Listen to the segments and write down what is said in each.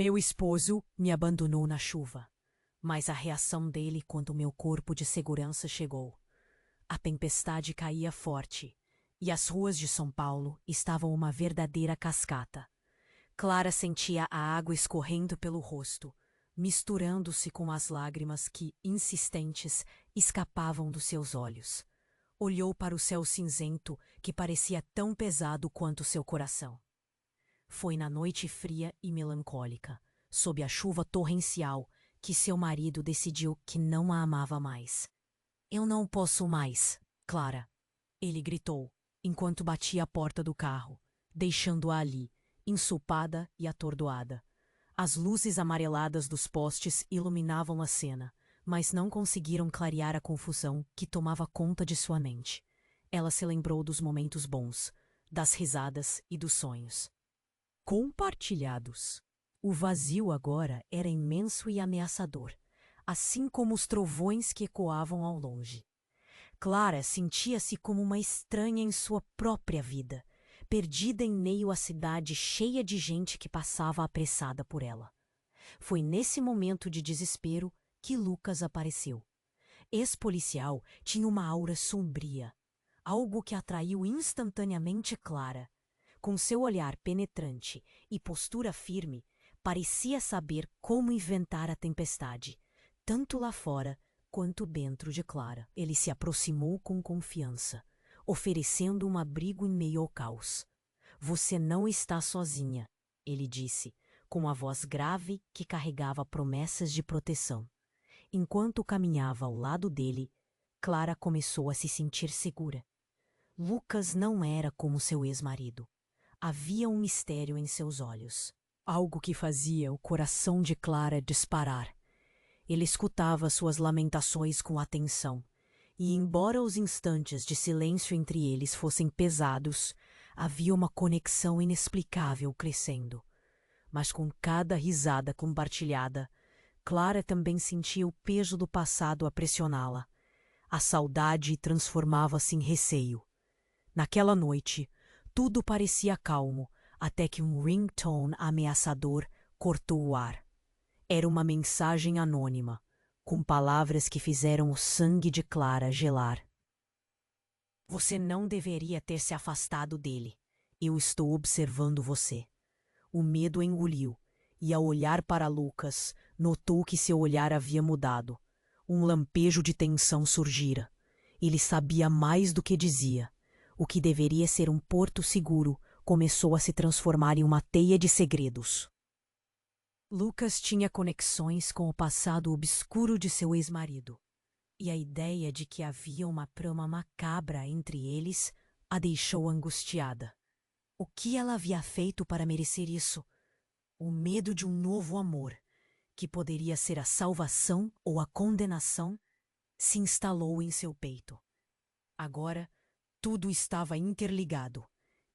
Meu esposo me abandonou na chuva, mas a reação dele quando meu corpo de segurança chegou. A tempestade caía forte e as ruas de São Paulo estavam uma verdadeira cascata. Clara sentia a água escorrendo pelo rosto, misturando-se com as lágrimas que, insistentes, escapavam dos seus olhos. Olhou para o céu cinzento que parecia tão pesado quanto seu coração. Foi na noite fria e melancólica, sob a chuva torrencial, que seu marido decidiu que não a amava mais. Eu não posso mais, Clara, ele gritou, enquanto batia a porta do carro, deixando-a ali, ensopada e atordoada. As luzes amareladas dos postes iluminavam a cena, mas não conseguiram clarear a confusão que tomava conta de sua mente. Ela se lembrou dos momentos bons, das risadas e dos sonhos compartilhados. O vazio agora era imenso e ameaçador, assim como os trovões que ecoavam ao longe. Clara sentia-se como uma estranha em sua própria vida, perdida em meio à cidade cheia de gente que passava apressada por ela. Foi nesse momento de desespero que Lucas apareceu. Ex-policial tinha uma aura sombria, algo que atraiu instantaneamente Clara. Com seu olhar penetrante e postura firme, parecia saber como inventar a tempestade, tanto lá fora quanto dentro de Clara. Ele se aproximou com confiança, oferecendo um abrigo em meio ao caos. Você não está sozinha, ele disse, com a voz grave que carregava promessas de proteção. Enquanto caminhava ao lado dele, Clara começou a se sentir segura. Lucas não era como seu ex-marido. Havia um mistério em seus olhos, algo que fazia o coração de Clara disparar. Ele escutava suas lamentações com atenção, e embora os instantes de silêncio entre eles fossem pesados, havia uma conexão inexplicável crescendo. Mas com cada risada compartilhada, Clara também sentia o peso do passado a pressioná-la. A saudade transformava-se em receio. Naquela noite, tudo parecia calmo, até que um ringtone ameaçador cortou o ar. Era uma mensagem anônima, com palavras que fizeram o sangue de Clara gelar. Você não deveria ter se afastado dele. Eu estou observando você. O medo engoliu, e ao olhar para Lucas, notou que seu olhar havia mudado. Um lampejo de tensão surgira. Ele sabia mais do que dizia. O que deveria ser um porto seguro começou a se transformar em uma teia de segredos. Lucas tinha conexões com o passado obscuro de seu ex-marido, e a ideia de que havia uma trama macabra entre eles a deixou angustiada. O que ela havia feito para merecer isso? O medo de um novo amor, que poderia ser a salvação ou a condenação, se instalou em seu peito. Agora, tudo estava interligado,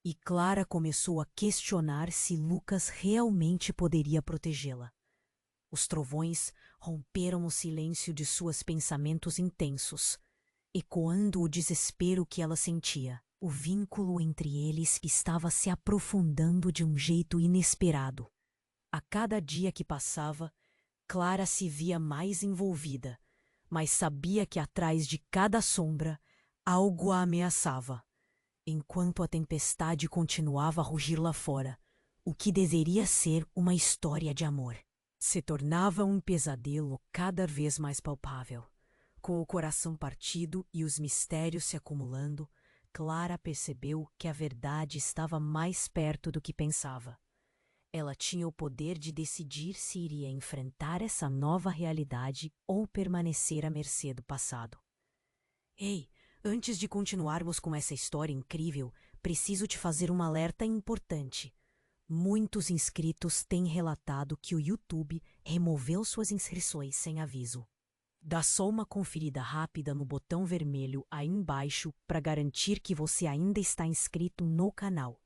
e Clara começou a questionar se Lucas realmente poderia protegê-la. Os trovões romperam o silêncio de seus pensamentos intensos, ecoando o desespero que ela sentia. O vínculo entre eles estava se aprofundando de um jeito inesperado. A cada dia que passava, Clara se via mais envolvida, mas sabia que atrás de cada sombra algo a ameaçava. Enquanto a tempestade continuava a rugir lá fora, o que deveria ser uma história de amor se tornava um pesadelo cada vez mais palpável. Com o coração partido e os mistérios se acumulando, Clara percebeu que a verdade estava mais perto do que pensava. Ela tinha o poder de decidir se iria enfrentar essa nova realidade ou permanecer à mercê do passado. Ei, antes de continuarmos com essa história incrível, preciso te fazer um alerta importante. Muitos inscritos têm relatado que o YouTube removeu suas inscrições sem aviso. Dá só uma conferida rápida no botão vermelho aí embaixo para garantir que você ainda está inscrito no canal.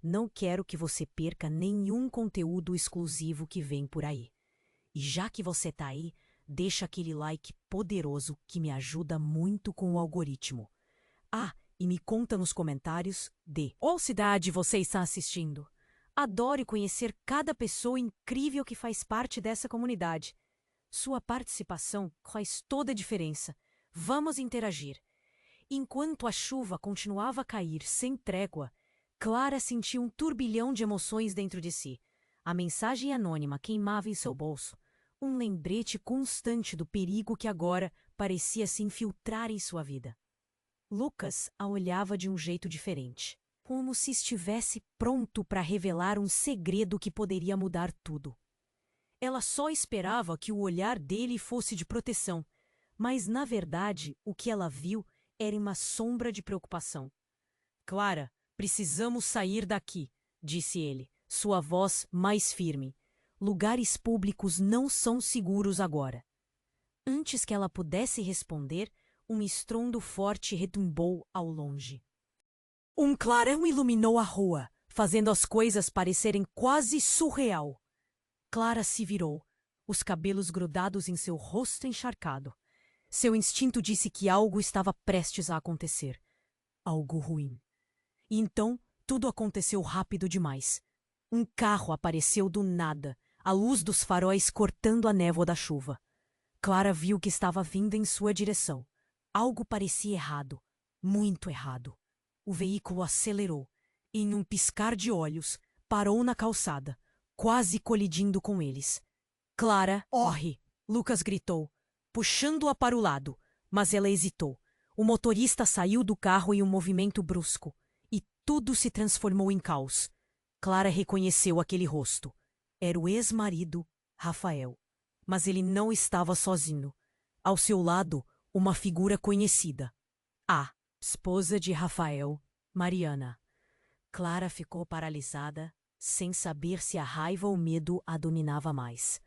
Não quero que você perca nenhum conteúdo exclusivo que vem por aí. E já que você está aí, deixa aquele like poderoso que me ajuda muito com o algoritmo. Ah, e me conta nos comentários de qual cidade você está assistindo. Adoro conhecer cada pessoa incrível que faz parte dessa comunidade. Sua participação faz toda a diferença. Vamos interagir. Enquanto a chuva continuava a cair sem trégua, Clara sentiu um turbilhão de emoções dentro de si. A mensagem anônima queimava em seu bolso, um lembrete constante do perigo que agora parecia se infiltrar em sua vida. Lucas a olhava de um jeito diferente, como se estivesse pronto para revelar um segredo que poderia mudar tudo. Ela só esperava que o olhar dele fosse de proteção, mas, na verdade, o que ela viu era uma sombra de preocupação. Clara, precisamos sair daqui, disse ele, sua voz mais firme. Lugares públicos não são seguros agora. Antes que ela pudesse responder, um estrondo forte retumbou ao longe. Um clarão iluminou a rua, fazendo as coisas parecerem quase surreal. Clara se virou, os cabelos grudados em seu rosto encharcado. Seu instinto disse que algo estava prestes a acontecer. Algo ruim. E então, tudo aconteceu rápido demais. Um carro apareceu do nada, a luz dos faróis cortando a névoa da chuva. Clara viu que estava vindo em sua direção. Algo parecia errado, muito errado. O veículo acelerou e, em um piscar de olhos, parou na calçada, quase colidindo com eles. Clara, corre! Lucas gritou, puxando-a para o lado, mas ela hesitou. O motorista saiu do carro em um movimento brusco, e tudo se transformou em caos. Clara reconheceu aquele rosto. Era o ex-marido, Rafael. Mas ele não estava sozinho. Ao seu lado, uma figura conhecida. A esposa de Rafael, Mariana. Clara ficou paralisada, sem saber se a raiva ou o medo a dominava mais.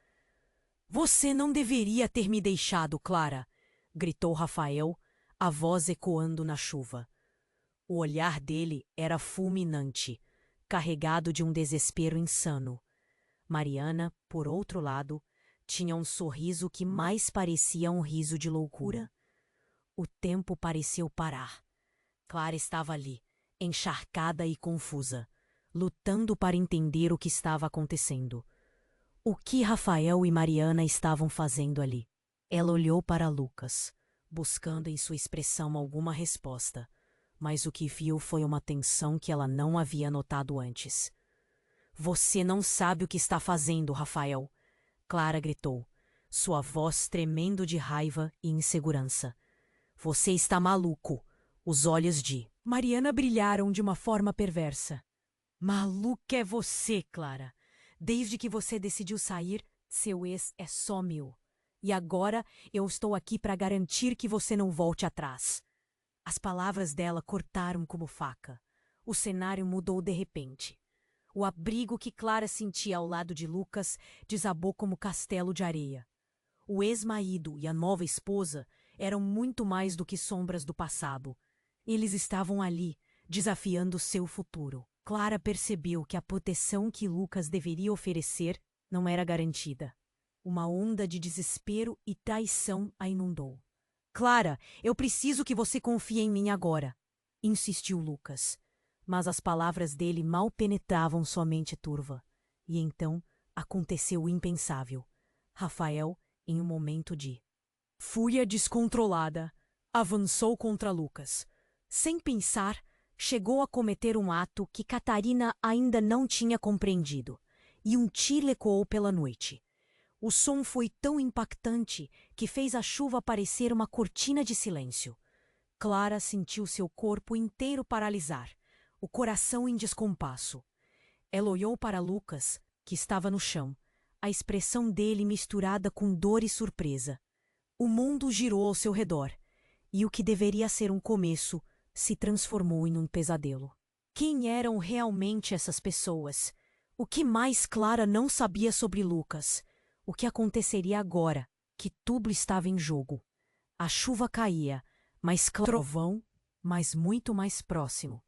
Você não deveria ter me deixado, Clara, gritou Rafael, a voz ecoando na chuva. O olhar dele era fulminante, carregado de um desespero insano. Mariana, por outro lado, tinha um sorriso que mais parecia um riso de loucura. O tempo pareceu parar. Clara estava ali, encharcada e confusa, lutando para entender o que estava acontecendo. O que Rafael e Mariana estavam fazendo ali? Ela olhou para Lucas, buscando em sua expressão alguma resposta, mas o que viu foi uma tensão que ela não havia notado antes. Você não sabe o que está fazendo, Rafael, Clara gritou, sua voz tremendo de raiva e insegurança. Você está maluco. Os olhos de Mariana brilharam de uma forma perversa. Maluca é você, Clara. Desde que você decidiu sair, seu ex é só meu. E agora eu estou aqui para garantir que você não volte atrás. As palavras dela cortaram como faca. O cenário mudou de repente. O abrigo que Clara sentia ao lado de Lucas desabou como castelo de areia. O ex-marido e a nova esposa eram muito mais do que sombras do passado. Eles estavam ali, desafiando seu futuro. Clara percebeu que a proteção que Lucas deveria oferecer não era garantida. Uma onda de desespero e traição a inundou. Clara, eu preciso que você confie em mim agora, insistiu Lucas. Mas as palavras dele mal penetravam sua mente turva. E então aconteceu o impensável. Rafael, em um momento de fúria descontrolada, avançou contra Lucas. Sem pensar, chegou a cometer um ato que Catarina ainda não tinha compreendido, e um tiro ecoou pela noite. O som foi tão impactante que fez a chuva parecer uma cortina de silêncio. Clara sentiu seu corpo inteiro paralisar, o coração em descompasso. Ela olhou para Lucas, que estava no chão, a expressão dele misturada com dor e surpresa. O mundo girou ao seu redor, e o que deveria ser um começo se transformou em um pesadelo. Quem eram realmente essas pessoas? O que mais Clara não sabia sobre Lucas? O que aconteceria agora, que tudo estava em jogo? A chuva caía, mas trovão, mas muito mais próximo.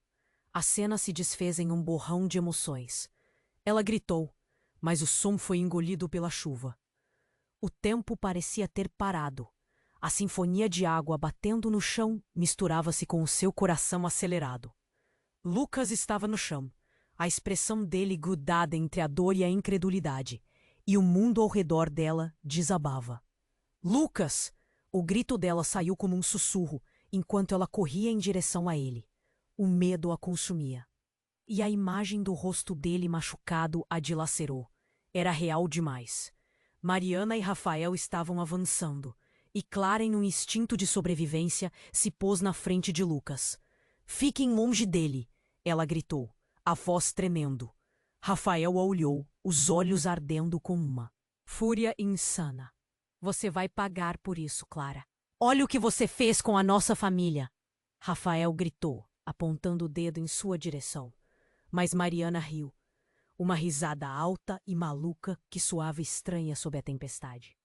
A cena se desfez em um borrão de emoções. Ela gritou, mas o som foi engolido pela chuva. O tempo parecia ter parado. A sinfonia de água batendo no chão misturava-se com o seu coração acelerado. Lucas estava no chão, a expressão dele grudada entre a dor e a incredulidade, e o mundo ao redor dela desabava. Lucas! O grito dela saiu como um sussurro, enquanto ela corria em direção a ele. O medo a consumia. E a imagem do rosto dele machucado a dilacerou. Era real demais. Mariana e Rafael estavam avançando, e Clara, em um instinto de sobrevivência, se pôs na frente de Lucas. "Fiquem longe dele!" ela gritou, a voz tremendo. Rafael a olhou, os olhos ardendo com uma fúria insana. "Você vai pagar por isso, Clara. Olha o que você fez com a nossa família!" Rafael gritou, apontando o dedo em sua direção. Mas Mariana riu, uma risada alta e maluca que soava estranha sob a tempestade.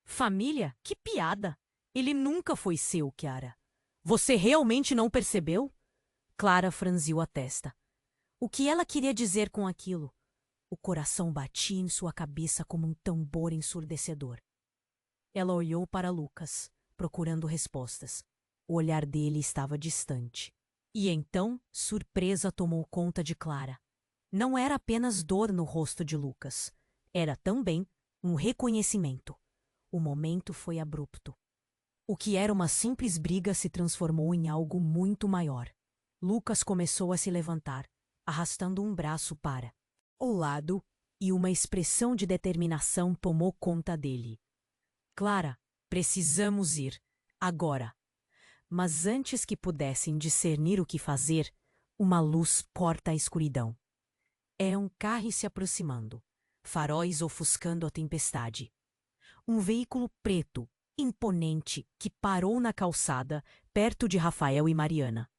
"Família? Que piada! Ele nunca foi seu, Chiara. Você realmente não percebeu?" Clara franziu a testa. O que ela queria dizer com aquilo? O coração batia em sua cabeça como um tambor ensurdecedor. Ela olhou para Lucas, procurando respostas. O olhar dele estava distante. E então, surpresa tomou conta de Clara. Não era apenas dor no rosto de Lucas. Era também um reconhecimento. O momento foi abrupto. O que era uma simples briga se transformou em algo muito maior. Lucas começou a se levantar, arrastando um braço para o lado, e uma expressão de determinação tomou conta dele. "Clara, precisamos ir. Agora." Mas antes que pudessem discernir o que fazer, uma luz corta a escuridão. Era um carro se aproximando, faróis ofuscando a tempestade. Um veículo preto, imponente, que parou na calçada, perto de Rafael e Mariana.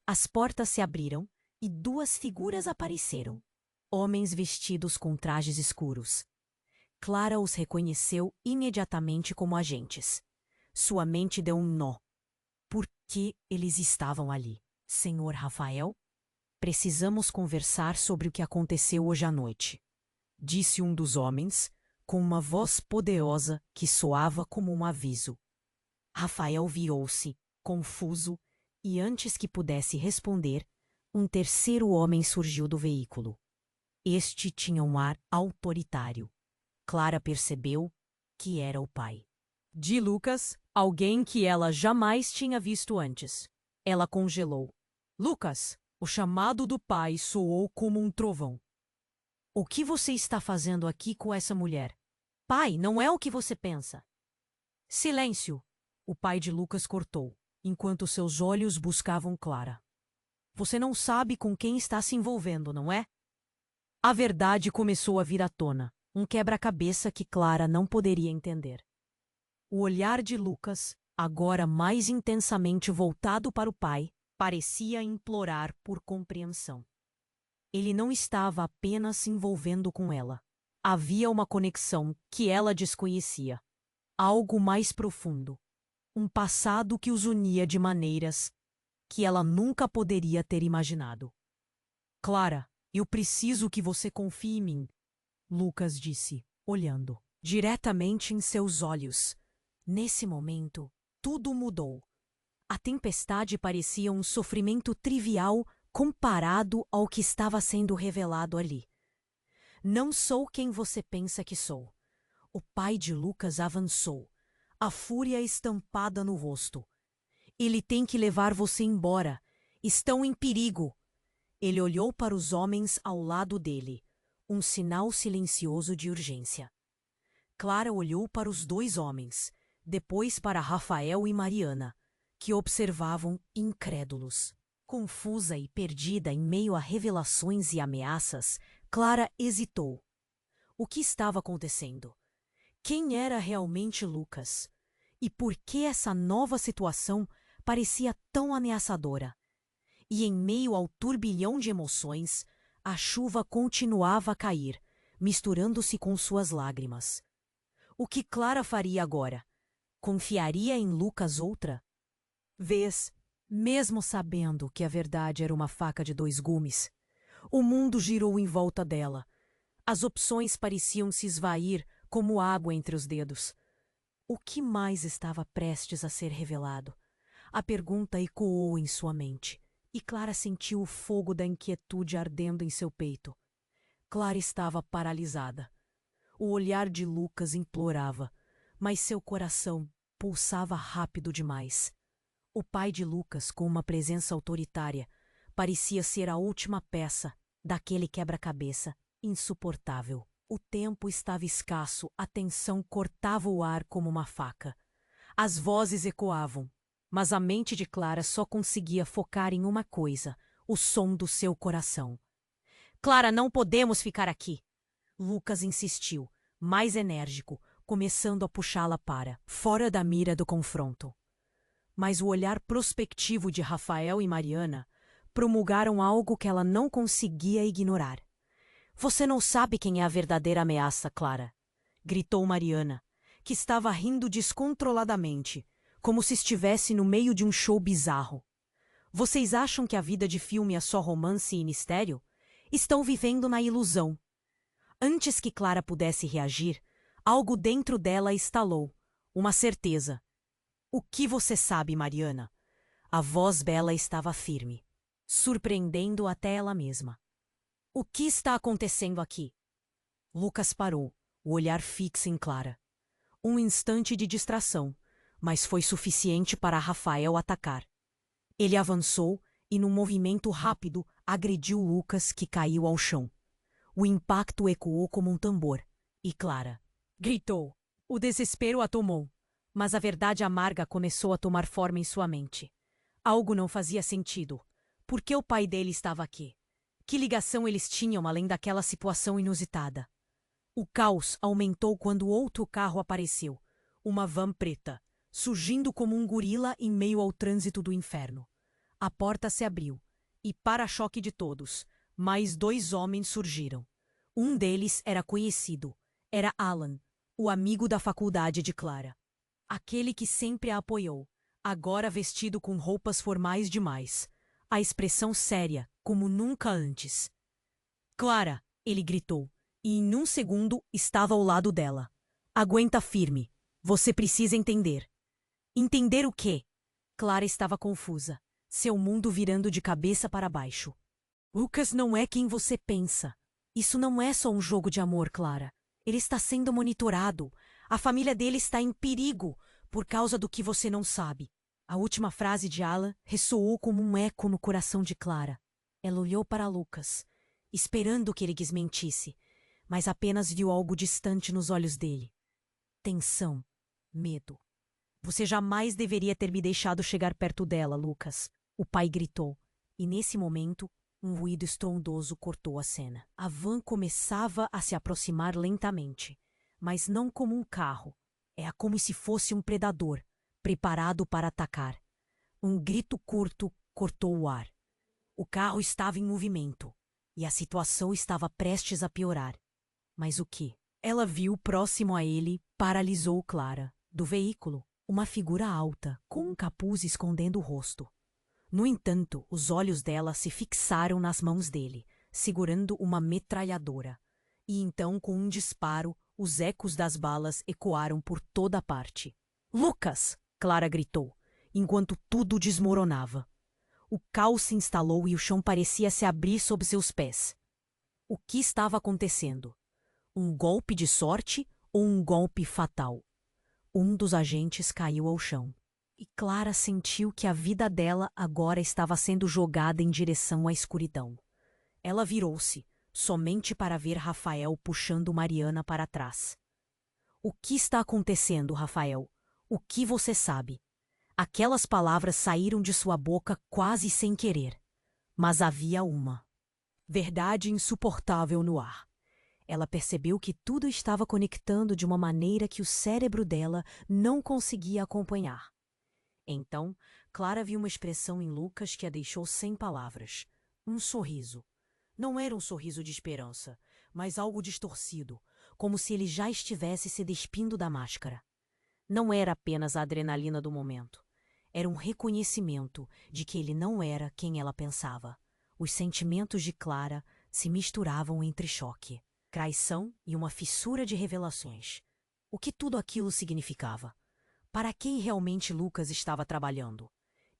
As portas se abriram e duas figuras apareceram. Homens vestidos com trajes escuros. Clara os reconheceu imediatamente como agentes. Sua mente deu um nó. Por que eles estavam ali? "Senhor Rafael? Precisamos conversar sobre o que aconteceu hoje à noite", disse um dos homens, com uma voz poderosa que soava como um aviso. Rafael virou-se, confuso, e antes que pudesse responder, um terceiro homem surgiu do veículo. Este tinha um ar autoritário. Clara percebeu que era o pai de Lucas, alguém que ela jamais tinha visto antes. Ela congelou. "Lucas!" O chamado do pai soou como um trovão. "O que você está fazendo aqui com essa mulher?" "Pai, não é o que você pensa." "Silêncio!" O pai de Lucas cortou, enquanto seus olhos buscavam Clara. "Você não sabe com quem está se envolvendo, não é?" A verdade começou a vir à tona, um quebra-cabeça que Clara não poderia entender. O olhar de Lucas, agora mais intensamente voltado para o pai, parecia implorar por compreensão. Ele não estava apenas se envolvendo com ela. Havia uma conexão que ela desconhecia. Algo mais profundo. Um passado que os unia de maneiras que ela nunca poderia ter imaginado. "Clara, eu preciso que você confie em mim", Lucas disse, olhando diretamente em seus olhos. Nesse momento, tudo mudou. A tempestade parecia um sofrimento trivial comparado ao que estava sendo revelado ali. "Não sou quem você pensa que sou." O pai de Lucas avançou, a fúria estampada no rosto. "Ele tem que levar você embora. Estão em perigo." Ele olhou para os homens ao lado dele, um sinal silencioso de urgência. Clara olhou para os dois homens, depois para Rafael e Mariana, que observavam incrédulos. Confusa e perdida em meio a revelações e ameaças, Clara hesitou. O que estava acontecendo? Quem era realmente Lucas? E por que essa nova situação parecia tão ameaçadora? E em meio ao turbilhão de emoções, a chuva continuava a cair, misturando-se com suas lágrimas. O que Clara faria agora? Confiaria em Lucas outra vez, mesmo sabendo que a verdade era uma faca de dois gumes? O mundo girou em volta dela. As opções pareciam se esvair como água entre os dedos. O que mais estava prestes a ser revelado? A pergunta ecoou em sua mente, e Clara sentiu o fogo da inquietude ardendo em seu peito. Clara estava paralisada. O olhar de Lucas implorava, mas seu coração pulsava rápido demais. O pai de Lucas, com uma presença autoritária, parecia ser a última peça daquele quebra-cabeça insuportável. O tempo estava escasso, a tensão cortava o ar como uma faca. As vozes ecoavam, mas a mente de Clara só conseguia focar em uma coisa: o som do seu coração. Clara, não podemos ficar aqui. Lucas insistiu, mais enérgico, começando a puxá-la para fora da mira do confronto. Mas o olhar prospectivo de Rafael e Mariana promulgaram algo que ela não conseguia ignorar. Você não sabe quem é a verdadeira ameaça, Clara, gritou Mariana, que estava rindo descontroladamente, como se estivesse no meio de um show bizarro. Vocês acham que a vida de filme é só romance e mistério? Estão vivendo na ilusão. Antes que Clara pudesse reagir, algo dentro dela estalou, uma certeza. O que você sabe, Mariana? A voz bela estava firme, surpreendendo até ela mesma. O que está acontecendo aqui? Lucas parou, o olhar fixo em Clara. Um instante de distração, mas foi suficiente para Rafael atacar. Ele avançou e, num movimento rápido, agrediu Lucas, que caiu ao chão. O impacto ecoou como um tambor, e Clara gritou. O desespero a tomou, mas a verdade amarga começou a tomar forma em sua mente. Algo não fazia sentido. Por que o pai dele estava aqui? Que ligação eles tinham além daquela situação inusitada? O caos aumentou quando outro carro apareceu, uma van preta, surgindo como um gorila em meio ao trânsito do inferno. A porta se abriu, e, para choque de todos, mais 2 homens surgiram. Um deles era conhecido. Era Alan, o amigo da faculdade de Clara. Aquele que sempre a apoiou, agora vestido com roupas formais demais. A expressão séria, como nunca antes. Clara, ele gritou, e em um segundo estava ao lado dela. Aguenta firme. Você precisa entender. Entender o quê? Clara estava confusa, seu mundo virando de cabeça para baixo. Lucas não é quem você pensa. Isso não é só um jogo de amor, Clara. Ele está sendo monitorado. A família dele está em perigo por causa do que você não sabe. A última frase de Alan ressoou como um eco no coração de Clara. Ela olhou para Lucas, esperando que ele desmentisse, mas apenas viu algo distante nos olhos dele. Tensão, medo. Você jamais deveria ter me deixado chegar perto dela, Lucas. O pai gritou, e nesse momento, um ruído estrondoso cortou a cena. A van começava a se aproximar lentamente, mas não como um carro. Era como se fosse um predador, preparado para atacar. Um grito curto cortou o ar. O carro estava em movimento, e a situação estava prestes a piorar. Mas o que? Ela viu próximo a ele, paralisou Clara. Do veículo, uma figura alta, com um capuz escondendo o rosto. No entanto, os olhos dela se fixaram nas mãos dele, segurando uma metralhadora. E então, com um disparo, os ecos das balas ecoaram por toda a parte. Lucas! Clara gritou, enquanto tudo desmoronava. O caos se instalou e o chão parecia se abrir sob seus pés. O que estava acontecendo? Um golpe de sorte ou um golpe fatal? Um dos agentes caiu ao chão. E Clara sentiu que a vida dela agora estava sendo jogada em direção à escuridão. Ela virou-se, somente para ver Rafael puxando Mariana para trás. O que está acontecendo, Rafael? O que você sabe? Aquelas palavras saíram de sua boca quase sem querer. Mas havia uma verdade insuportável no ar. Ela percebeu que tudo estava conectando de uma maneira que o cérebro dela não conseguia acompanhar. Então, Clara viu uma expressão em Lucas que a deixou sem palavras. Um sorriso. Não era um sorriso de esperança, mas algo distorcido, como se ele já estivesse se despindo da máscara. Não era apenas a adrenalina do momento. Era um reconhecimento de que ele não era quem ela pensava. Os sentimentos de Clara se misturavam entre choque, traição e uma fissura de revelações. O que tudo aquilo significava? Para quem realmente Lucas estava trabalhando?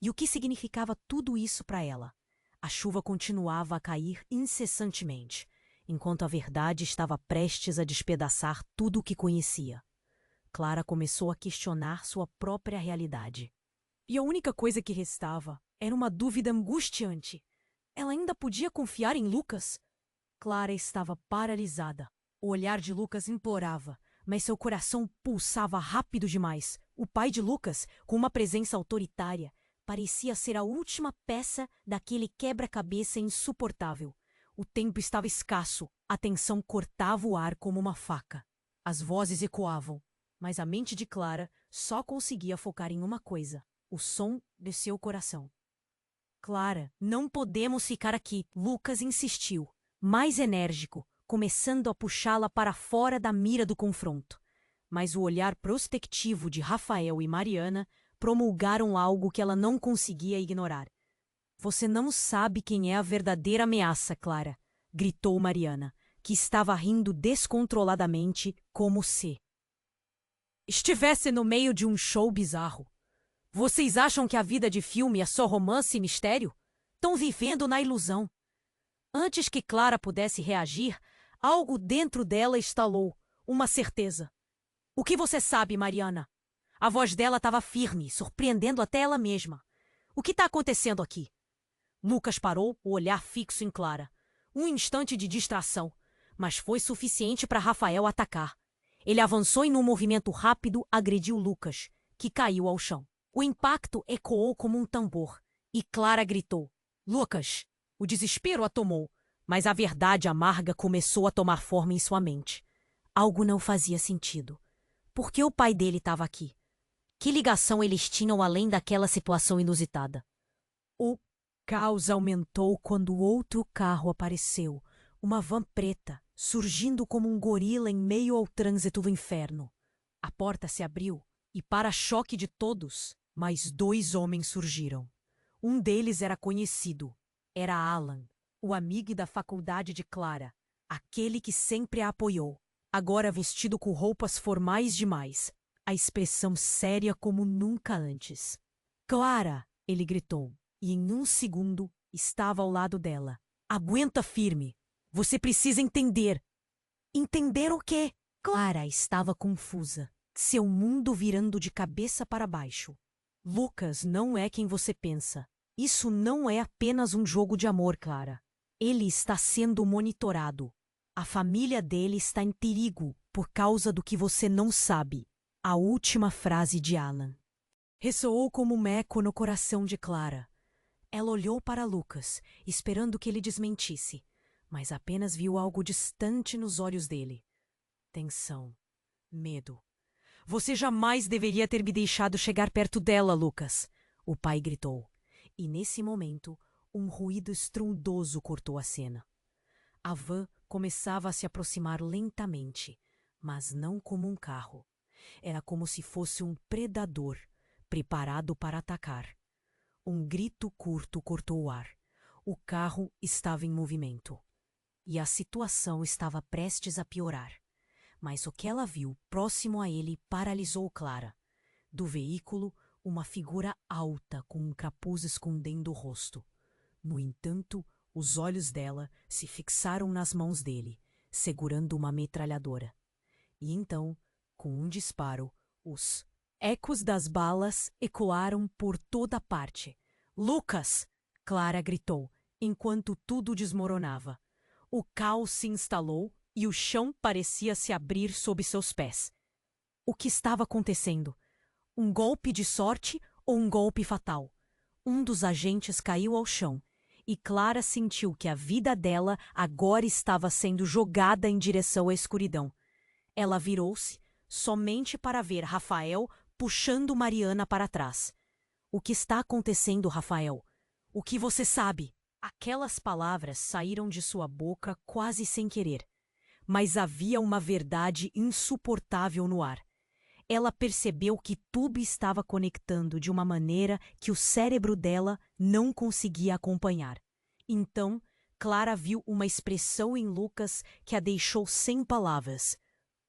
E o que significava tudo isso para ela? A chuva continuava a cair incessantemente, enquanto a verdade estava prestes a despedaçar tudo o que conhecia. Clara começou a questionar sua própria realidade. E a única coisa que restava era uma dúvida angustiante. Ela ainda podia confiar em Lucas? Clara estava paralisada. O olhar de Lucas implorava, mas seu coração pulsava rápido demais. O pai de Lucas, com uma presença autoritária, parecia ser a última peça daquele quebra-cabeça insuportável. O tempo estava escasso, a tensão cortava o ar como uma faca. As vozes ecoavam, mas a mente de Clara só conseguia focar em uma coisa: o som de seu coração. Clara, não podemos ficar aqui, Lucas insistiu, mais enérgico, começando a puxá-la para fora da mira do confronto. Mas o olhar prospectivo de Rafael e Mariana promulgaram algo que ela não conseguia ignorar. Você não sabe quem é a verdadeira ameaça, Clara, gritou Mariana, que estava rindo descontroladamente como se estivesse no meio de um show bizarro. Vocês acham que a vida de filme é só romance e mistério? Estão vivendo na ilusão. Antes que Clara pudesse reagir, algo dentro dela estalou, uma certeza. O que você sabe, Mariana? A voz dela estava firme, surpreendendo até ela mesma. O que está acontecendo aqui? Lucas parou, o olhar fixo em Clara. Um instante de distração, mas foi suficiente para Rafael atacar. Ele avançou e num movimento rápido agrediu Lucas, que caiu ao chão. O impacto ecoou como um tambor, e Clara gritou. Lucas! O desespero a tomou, mas a verdade amarga começou a tomar forma em sua mente. Algo não fazia sentido. Por que o pai dele estava aqui? Que ligação eles tinham além daquela situação inusitada? O caos aumentou quando outro carro apareceu, uma van preta, surgindo como um gorila em meio ao trânsito do inferno. A porta se abriu e, para choque de todos, mais 2 homens surgiram. Um deles era conhecido. Era Alan, o amigo da faculdade de Clara, aquele que sempre a apoiou. Agora vestido com roupas formais demais, a expressão séria como nunca antes. Clara! Ele gritou, e em um segundo estava ao lado dela. Aguenta firme! Você precisa entender! Entender o quê? Clara estava confusa, seu mundo virando de cabeça para baixo. Lucas não é quem você pensa. Isso não é apenas um jogo de amor, Clara. Ele está sendo monitorado. A família dele está em perigo por causa do que você não sabe. A última frase de Alan ressoou como um eco no coração de Clara. Ela olhou para Lucas, esperando que ele desmentisse, mas apenas viu algo distante nos olhos dele. Tensão. Medo. Você jamais deveria ter me deixado chegar perto dela, Lucas, o pai gritou. E nesse momento, um ruído estrondoso cortou a cena. A van começava a se aproximar lentamente, mas não como um carro. Era como se fosse um predador, preparado para atacar. Um grito curto cortou o ar. O carro estava em movimento. E a situação estava prestes a piorar. Mas o que ela viu próximo a ele paralisou Clara. Do veículo, uma figura alta com um capuz escondendo o rosto. No entanto, os olhos dela se fixaram nas mãos dele, segurando uma metralhadora. E então, com um disparo, os ecos das balas ecoaram por toda parte. Lucas! Clara gritou, enquanto tudo desmoronava. O caos se instalou e o chão parecia se abrir sob seus pés. O que estava acontecendo? Um golpe de sorte ou um golpe fatal? Um dos agentes caiu ao chão e Clara sentiu que a vida dela agora estava sendo jogada em direção à escuridão. Ela virou-se somente para ver Rafael puxando Mariana para trás. O que está acontecendo, Rafael? O que você sabe? Aquelas palavras saíram de sua boca quase sem querer. Mas havia uma verdade insuportável no ar. Ela percebeu que tudo estava conectando de uma maneira que o cérebro dela não conseguia acompanhar. Então, Clara viu uma expressão em Lucas que a deixou sem palavras.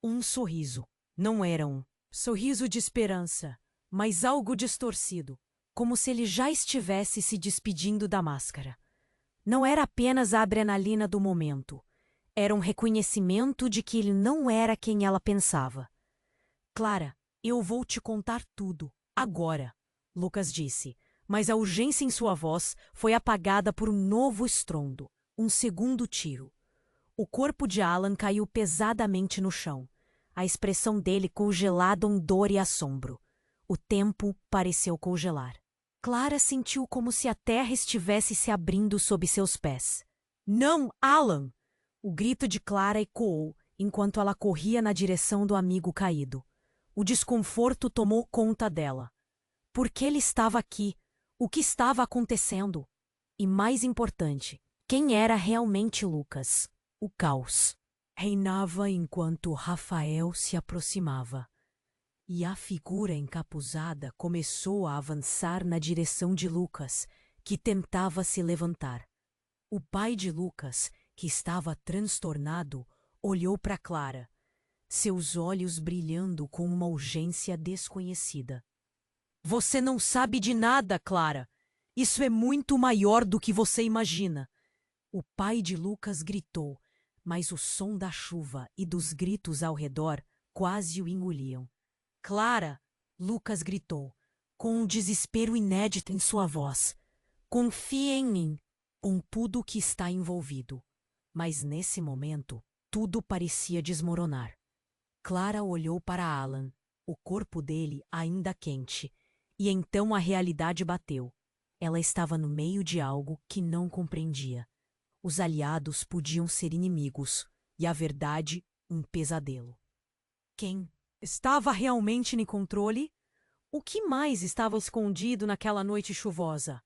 Um sorriso. Não era um sorriso de esperança, mas algo distorcido, como se ele já estivesse se despedindo da máscara. Não era apenas a adrenalina do momento. Era um reconhecimento de que ele não era quem ela pensava. Clara, eu vou te contar tudo, agora, Lucas disse, mas a urgência em sua voz foi apagada por um novo estrondo, um segundo tiro. O corpo de Alan caiu pesadamente no chão, a expressão dele congelada em dor e assombro. O tempo pareceu congelar. Clara sentiu como se a terra estivesse se abrindo sob seus pés. Não, Alan! O grito de Clara ecoou enquanto ela corria na direção do amigo caído. O desconforto tomou conta dela. Por que ele estava aqui? O que estava acontecendo? E mais importante, quem era realmente Lucas? O caos reinava enquanto Rafael se aproximava. E a figura encapuzada começou a avançar na direção de Lucas, que tentava se levantar. O pai de Lucas, que estava transtornado, olhou para Clara, seus olhos brilhando com uma urgência desconhecida. Você não sabe de nada, Clara. Isso é muito maior do que você imagina. O pai de Lucas gritou, mas o som da chuva e dos gritos ao redor quase o engoliam. Clara, Lucas gritou, com um desespero inédito em sua voz. Confie em mim, com tudo o que está envolvido. Mas nesse momento, tudo parecia desmoronar. Clara olhou para Alan, o corpo dele ainda quente, e então a realidade bateu. Ela estava no meio de algo que não compreendia. Os aliados podiam ser inimigos, e a verdade, um pesadelo. Quem estava realmente no controle? O que mais estava escondido naquela noite chuvosa?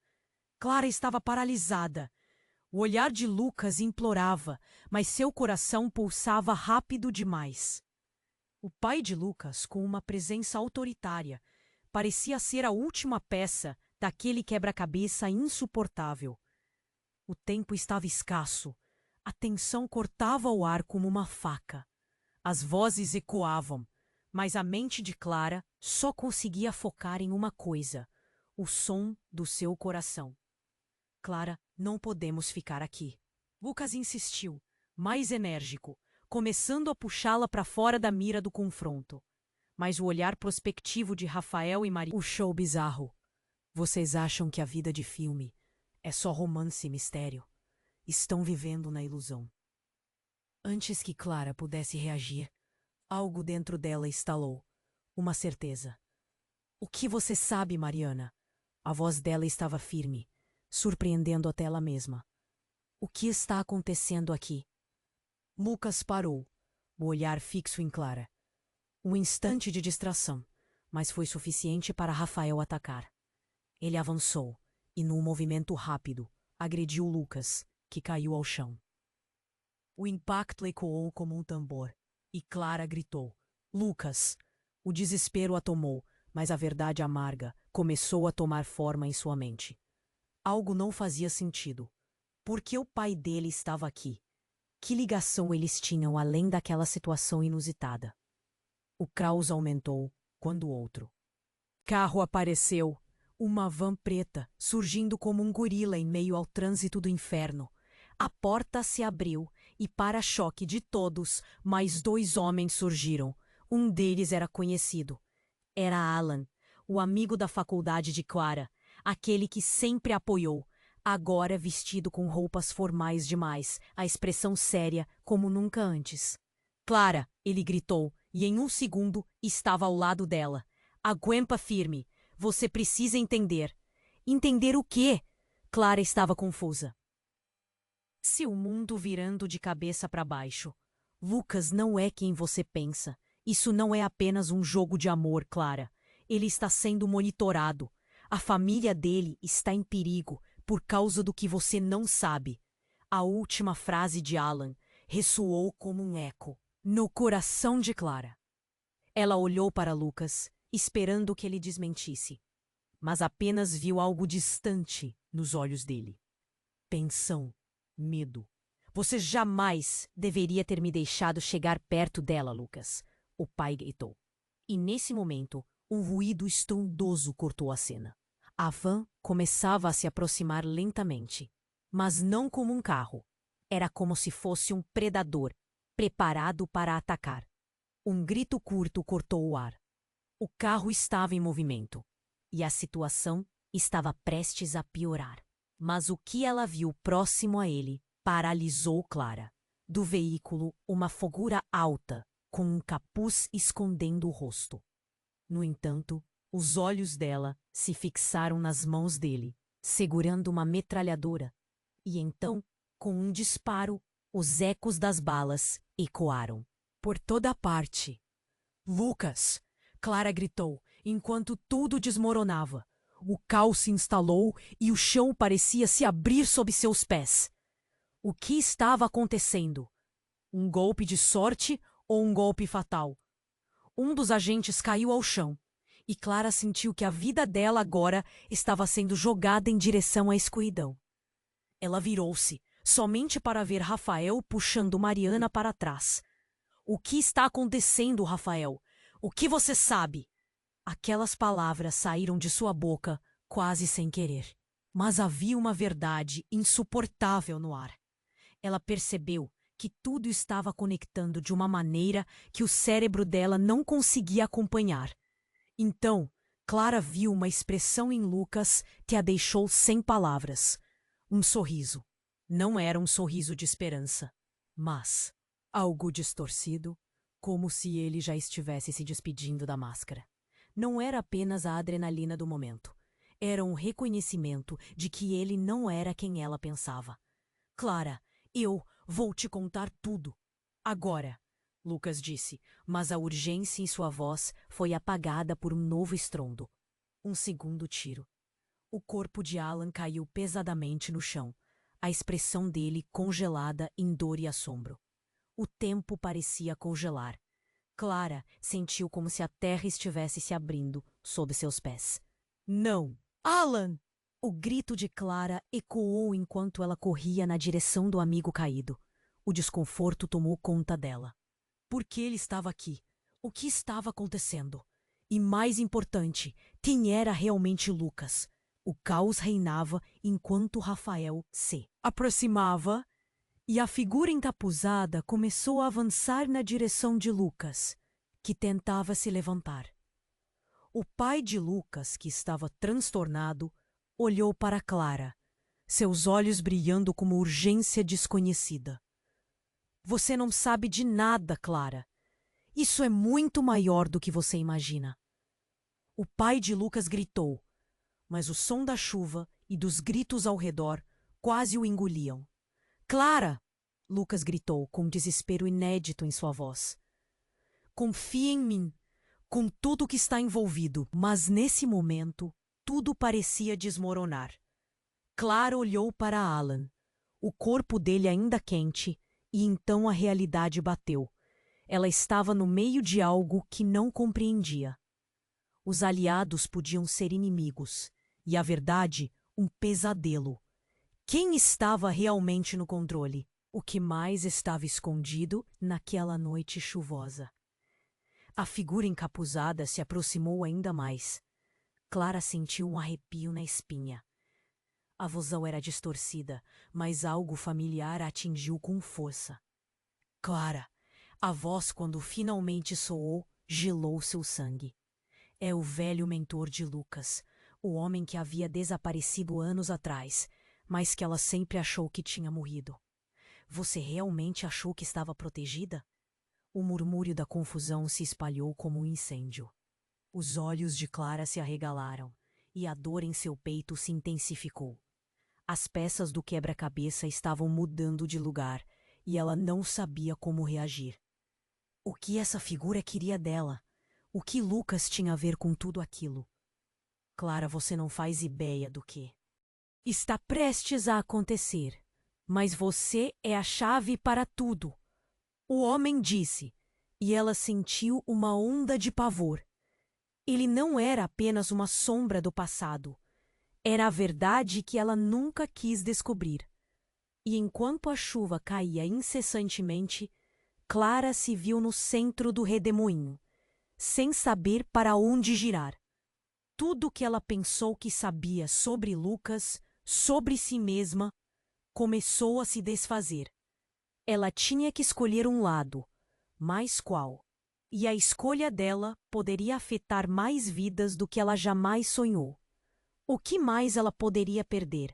Clara estava paralisada. O olhar de Lucas implorava, mas seu coração pulsava rápido demais. O pai de Lucas, com uma presença autoritária, parecia ser a última peça daquele quebra-cabeça insuportável. O tempo estava escasso. A tensão cortava o ar como uma faca. As vozes ecoavam, mas a mente de Clara só conseguia focar em uma coisa: o som do seu coração. Clara, não podemos ficar aqui. Lucas insistiu, mais enérgico, começando a puxá-la para fora da mira do confronto. Mas o olhar prospectivo de Rafael e Maria puxou bizarro. Vocês acham que a vida de filme é só romance e mistério? Estão vivendo na ilusão. Antes que Clara pudesse reagir, algo dentro dela estalou. Uma certeza. O que você sabe, Mariana? A voz dela estava firme, surpreendendo até ela mesma. O que está acontecendo aqui? Lucas parou, o olhar fixo em Clara. Um instante de distração, mas foi suficiente para Rafael atacar. Ele avançou e, num movimento rápido, agrediu Lucas, que caiu ao chão. O impacto ecoou como um tambor, e Clara gritou: Lucas! O desespero a tomou, mas a verdade amarga começou a tomar forma em sua mente. Algo não fazia sentido. Por que o pai dele estava aqui? Que ligação eles tinham além daquela situação inusitada? O caos aumentou quando outro carro apareceu, uma van preta, surgindo como um gorila em meio ao trânsito do inferno. A porta se abriu e, para choque de todos, mais 2 homens surgiram. Um deles era conhecido. Era Alan, o amigo da faculdade de Clara, aquele que sempre apoiou, agora vestido com roupas formais demais, a expressão séria como nunca antes. Clara, ele gritou, e em um segundo estava ao lado dela. Aguenta firme. Você precisa entender. Entender o quê? Clara estava confusa. Seu mundo virando de cabeça para baixo. Lucas não é quem você pensa. Isso não é apenas um jogo de amor, Clara. Ele está sendo monitorado. A família dele está em perigo por causa do que você não sabe. A última frase de Alan ressoou como um eco no coração de Clara. Ela olhou para Lucas, esperando que ele desmentisse, mas apenas viu algo distante nos olhos dele. Tensão, medo. Você jamais deveria ter me deixado chegar perto dela, Lucas, o pai gritou. E nesse momento, um ruído estrondoso cortou a cena. A van começava a se aproximar lentamente. mas não como um carro. Era como se fosse um predador, preparado para atacar. Um grito curto cortou o ar. O carro estava em movimento, e a situação estava prestes a piorar. Mas o que ela viu próximo a ele paralisou Clara. Do veículo, uma figura alta, com um capuz escondendo o rosto. No entanto, os olhos dela se fixaram nas mãos dele, segurando uma metralhadora. E então, com um disparo, os ecos das balas ecoaram por toda parte. Lucas! Clara gritou, enquanto tudo desmoronava. O caos se instalou e o chão parecia se abrir sob seus pés. O que estava acontecendo? Um golpe de sorte ou um golpe fatal? Um dos agentes caiu ao chão, e Clara sentiu que a vida dela agora estava sendo jogada em direção à escuridão. Ela virou-se, somente para ver Rafael puxando Mariana para trás. O que está acontecendo, Rafael? O que você sabe? Aquelas palavras saíram de sua boca quase sem querer. Mas havia uma verdade insuportável no ar. Ela percebeu que tudo estava conectando de uma maneira que o cérebro dela não conseguia acompanhar. Então, Clara viu uma expressão em Lucas que a deixou sem palavras. Um sorriso. Não era um sorriso de esperança, mas algo distorcido, como se ele já estivesse se despedindo da máscara. Não era apenas a adrenalina do momento. Era um reconhecimento de que ele não era quem ela pensava. Clara, eu vou te contar tudo. Agora, Lucas disse, mas a urgência em sua voz foi apagada por um novo estrondo. Um segundo tiro. O corpo de Alan caiu pesadamente no chão, a expressão dele congelada em dor e assombro. O tempo parecia congelar. Clara sentiu como se a terra estivesse se abrindo sob seus pés. Não! Alan! O grito de Clara ecoou enquanto ela corria na direção do amigo caído. O desconforto tomou conta dela. Por que ele estava aqui? O que estava acontecendo? E mais importante, quem era realmente Lucas? O caos reinava enquanto Rafael se aproximava e a figura encapuzada começou a avançar na direção de Lucas, que tentava se levantar. O pai de Lucas, que estava transtornado, olhou para Clara, seus olhos brilhando com uma urgência desconhecida. Você não sabe de nada, Clara. Isso é muito maior do que você imagina. O pai de Lucas gritou, mas o som da chuva e dos gritos ao redor quase o engoliam. Clara! Lucas gritou com desespero inédito em sua voz. Confie em mim, com tudo o que está envolvido. Mas nesse momento, tudo parecia desmoronar. Clara olhou para Alan, o corpo dele ainda quente, e então a realidade bateu. Ela estava no meio de algo que não compreendia. Os aliados podiam ser inimigos, e a verdade, um pesadelo. Quem estava realmente no controle? O que mais estava escondido naquela noite chuvosa? A figura encapuzada se aproximou ainda mais. Clara sentiu um arrepio na espinha. A vozão era distorcida, mas algo familiar a atingiu com força. Clara! A voz, quando finalmente soou, gelou seu sangue. É o velho mentor de Lucas, o homem que havia desaparecido anos atrás, mas que ela sempre achou que tinha morrido. Você realmente achou que estava protegida? O murmúrio da confusão se espalhou como um incêndio. Os olhos de Clara se arregalaram, e a dor em seu peito se intensificou. As peças do quebra-cabeça estavam mudando de lugar, e ela não sabia como reagir. O que essa figura queria dela? O que Lucas tinha a ver com tudo aquilo? Clara, você não faz ideia do que está prestes a acontecer, mas você é a chave para tudo. O homem disse, e ela sentiu uma onda de pavor. Ele não era apenas uma sombra do passado. Era a verdade que ela nunca quis descobrir. E enquanto a chuva caía incessantemente, Clara se viu no centro do redemoinho, sem saber para onde girar. Tudo o que ela pensou que sabia sobre Lucas, sobre si mesma, começou a se desfazer. Ela tinha que escolher um lado, mas qual? E a escolha dela poderia afetar mais vidas do que ela jamais sonhou. O que mais ela poderia perder?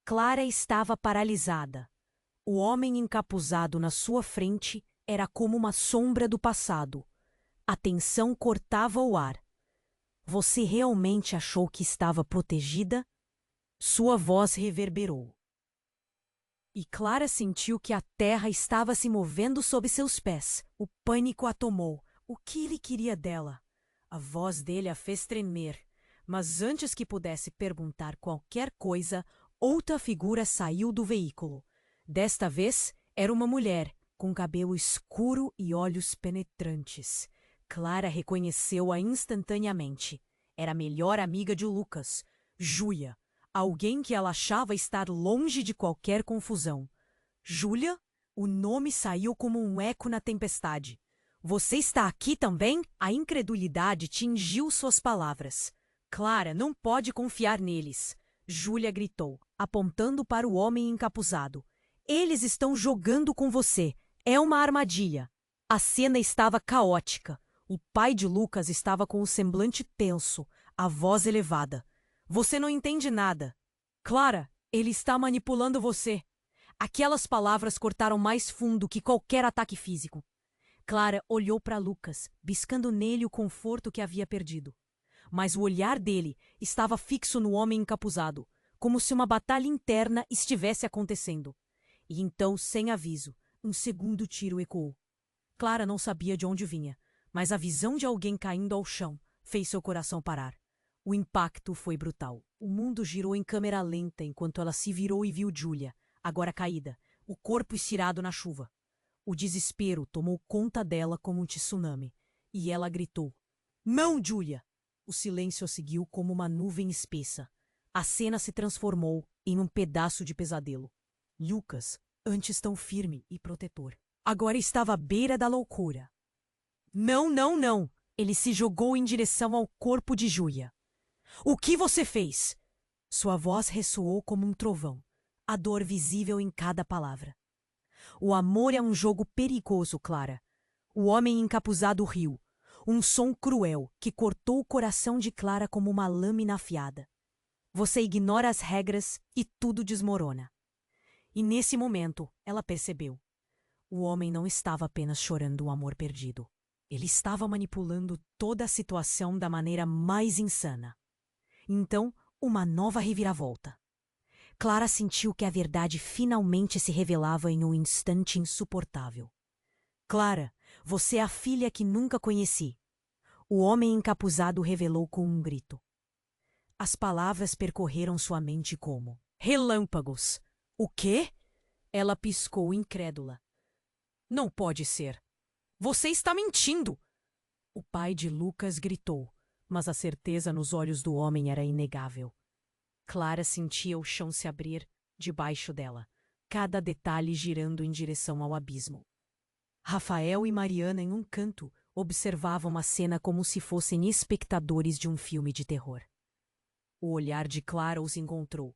Clara estava paralisada. O homem encapuzado na sua frente era como uma sombra do passado. A tensão cortava o ar. Você realmente achou que estava protegida? Sua voz reverberou. E Clara sentiu que a terra estava se movendo sob seus pés. O pânico a tomou. O que ele queria dela? A voz dele a fez tremer. Mas antes que pudesse perguntar qualquer coisa, outra figura saiu do veículo. Desta vez, era uma mulher, com cabelo escuro e olhos penetrantes. Clara reconheceu-a instantaneamente. Era a melhor amiga de Lucas, Júlia. Alguém que ela achava estar longe de qualquer confusão. Júlia? O nome saiu como um eco na tempestade. Você está aqui também? A incredulidade tingiu suas palavras. Clara não pode confiar neles. Júlia gritou, apontando para o homem encapuzado. Eles estão jogando com você. É uma armadilha. A cena estava caótica. O pai de Lucas estava com o semblante tenso, a voz elevada. Você não entende nada. Clara, ele está manipulando você. Aquelas palavras cortaram mais fundo que qualquer ataque físico. Clara olhou para Lucas, buscando nele o conforto que havia perdido. Mas o olhar dele estava fixo no homem encapuzado, como se uma batalha interna estivesse acontecendo. E então, sem aviso, um segundo tiro ecoou. Clara não sabia de onde vinha, mas a visão de alguém caindo ao chão fez seu coração parar. O impacto foi brutal. O mundo girou em câmera lenta enquanto ela se virou e viu Júlia, agora caída, o corpo estirado na chuva. O desespero tomou conta dela como um tsunami, e ela gritou: Não, Júlia! O silêncio a seguiu como uma nuvem espessa. A cena se transformou em um pedaço de pesadelo. Lucas, antes tão firme e protetor, agora estava à beira da loucura. Não, não, não! Ele se jogou em direção ao corpo de Júlia. O que você fez? Sua voz ressoou como um trovão, a dor visível em cada palavra. O amor é um jogo perigoso, Clara. O homem encapuzado riu, um som cruel que cortou o coração de Clara como uma lâmina afiada. Você ignora as regras e tudo desmorona. E nesse momento, ela percebeu. O homem não estava apenas chorando o amor perdido. Ele estava manipulando toda a situação da maneira mais insana. Então, uma nova reviravolta. Clara sentiu que a verdade finalmente se revelava em um instante insuportável. Clara, você é a filha que nunca conheci. O homem encapuzado revelou com um grito. As palavras percorreram sua mente como relâmpagos. O quê? Ela piscou incrédula. Não pode ser. Você está mentindo! O pai de Lucas gritou, mas a certeza nos olhos do homem era inegável. Clara sentia o chão se abrir debaixo dela, cada detalhe girando em direção ao abismo. Rafael e Mariana, em um canto, observavam a cena como se fossem espectadores de um filme de terror. O olhar de Clara os encontrou.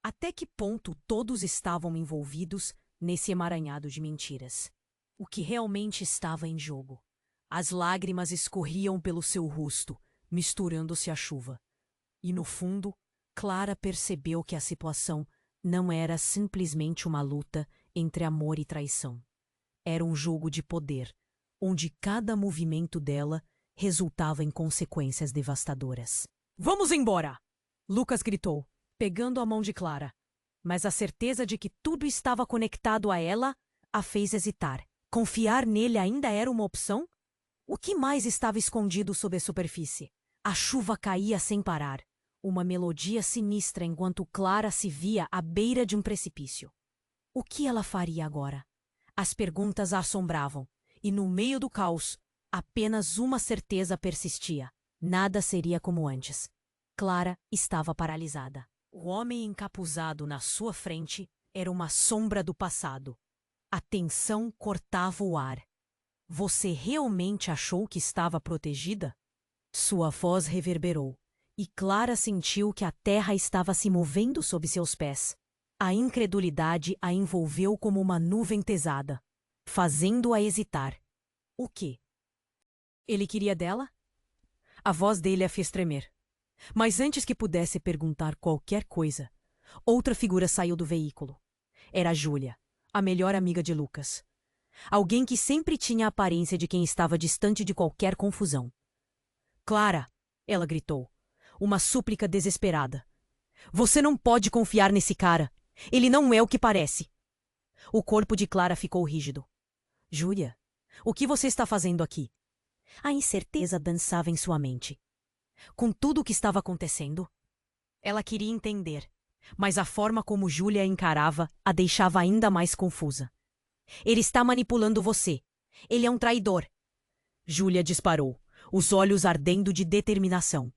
Até que ponto todos estavam envolvidos nesse emaranhado de mentiras? O que realmente estava em jogo? As lágrimas escorriam pelo seu rosto, misturando-se à chuva. E no fundo, Clara percebeu que a situação não era simplesmente uma luta entre amor e traição. Era um jogo de poder, onde cada movimento dela resultava em consequências devastadoras. Vamos embora! Lucas gritou, pegando a mão de Clara. Mas a certeza de que tudo estava conectado a ela a fez hesitar. Confiar nele ainda era uma opção? O que mais estava escondido sob a superfície? A chuva caía sem parar, uma melodia sinistra enquanto Clara se via à beira de um precipício. O que ela faria agora? As perguntas a assombravam, e no meio do caos, apenas uma certeza persistia. Nada seria como antes. Clara estava paralisada. O homem encapuzado na sua frente era uma sombra do passado. A tensão cortava o ar. Você realmente achou que estava protegida? Sua voz reverberou, e Clara sentiu que a terra estava se movendo sob seus pés. A incredulidade a envolveu como uma nuvem pesada, fazendo-a hesitar. O quê? Ele queria dela? A voz dele a fez tremer. Mas antes que pudesse perguntar qualquer coisa, outra figura saiu do veículo. Era Júlia, a melhor amiga de Lucas. Alguém que sempre tinha a aparência de quem estava distante de qualquer confusão. Clara, ela gritou, uma súplica desesperada. Você não pode confiar nesse cara. Ele não é o que parece. O corpo de Clara ficou rígido. Júlia, o que você está fazendo aqui? A incerteza dançava em sua mente. Com tudo o que estava acontecendo, ela queria entender, mas a forma como Júlia a encarava a deixava ainda mais confusa. Ele está manipulando você. Ele é um traidor. Júlia disparou, os olhos ardendo de determinação.